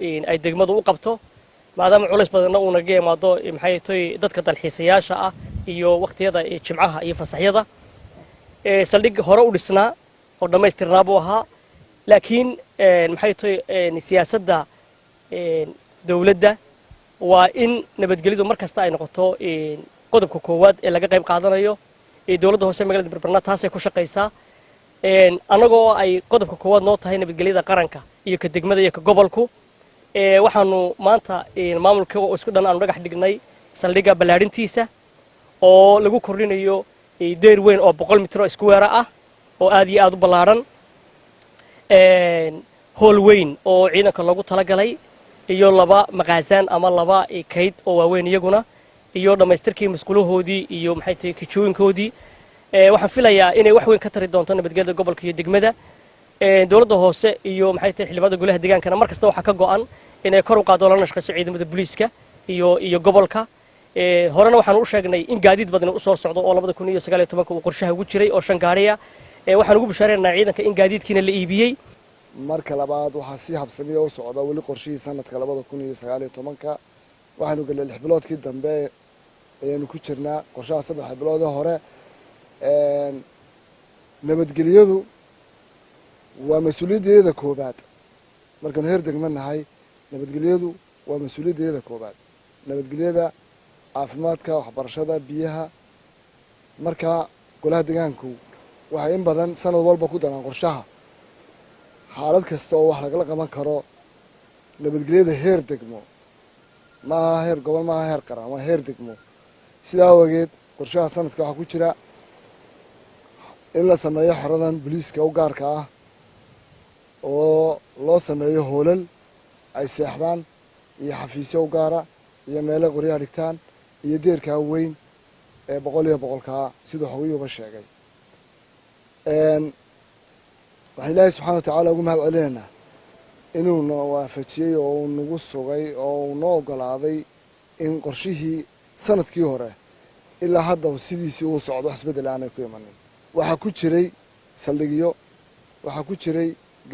ay degmadu u qabto maadaama culays badanna uu naga yimaado maxay tahay dadka dalxiisayaasha ah iyo waqtiyada jimcaha iyo fasaxyada saldhig hore u dhisnaa oo dhamaystirnaa buu ahaa laakiin maxay tahay siyaasadda dawladda waa in nabadgelyadu markasta ay noqoto qodobka koowaad ee laga qayb qaadanayo dawladda hoose magaalada Berbera taasay ku shaqeysaa anagoo ay qodobka koowaad noo tahay nabadgelyada qaranka iyo ka degmada iyo ka gobolku waxaanu maanta maamulka oo isku dhan aanu dhagax dhignay saldhigga ballaarintiisa oo lagu kordhinayo deer weyn oo 100 mitir isku weera ah oo aad iyo aad u ballaaran hool weyn oo ciidanka lagu talagalay iyo laba maqaasaan ama laba kayd oo waaweyn iyaguna iyo dhamaystirkii mas'uulahoodii iyo maxay tahay kijooyinkoodii waxaan filayaa inay wax weyn ka tari doonto nabadgelyada gobolka iyo degmada dawladda hoose iyo maxay tahay xildhibaanada golaha deegaankana markasta waxa ka go'an inay kor u qaado la nashqayso ciidamada booliiska iyo gobolka horena waxaan u sheegnay in gaadiid badan u soo socdo oo 2019 uu qorshaha ugu jiray oo 5 gaari ah waxaan ugu bishaareynaa ciidanka in gaadiidkiina la iibiyay marka labaad waxa si habsamiyo u socda wali qorshihii sanadka 2019 waxaanu galay 6 biloodkii dambe ayaynu ku jirnaa qorshaha 3 bilood hore nabadgelyadu waa mas'uuliyaddeeda koobaad markaan heer degmanahay nabadgelyadu waa mas'uuliyaddeeda koobaad nabadgelyada caafimaadka waxbarashada biyaha marka golaha deegaanku waxa in badan sanad walba ku danaan qorshaha xaalad kasta oo wax laga qaban karo nabadgelyada heer degmo ma heer gobol ma heer qaran waa heer degmo sidaa wageed qorshaha sanadka waxa ku jira in la sameeyo xaradan booliiska u gaarka ah oo loo sameeyo hoolal ay seexdaan iyo xafiisyo u gaara iyo meelo qoryaha dhigtaan iyo deerka weyn ee 100 sidoo xogiyuba sheegay waxaan ilaahay subxaanahu wa tacaala ugu mahad celinaynaa inuu noo waafajiyey oo uu nagu sugay oo uu noo ogolaaday in qorshihii sanadkii hore ilaa hadda sidiisii uu socdo isbedel aanay ku imanin waxaa ku jiray saldhigyo waxaa ku jiray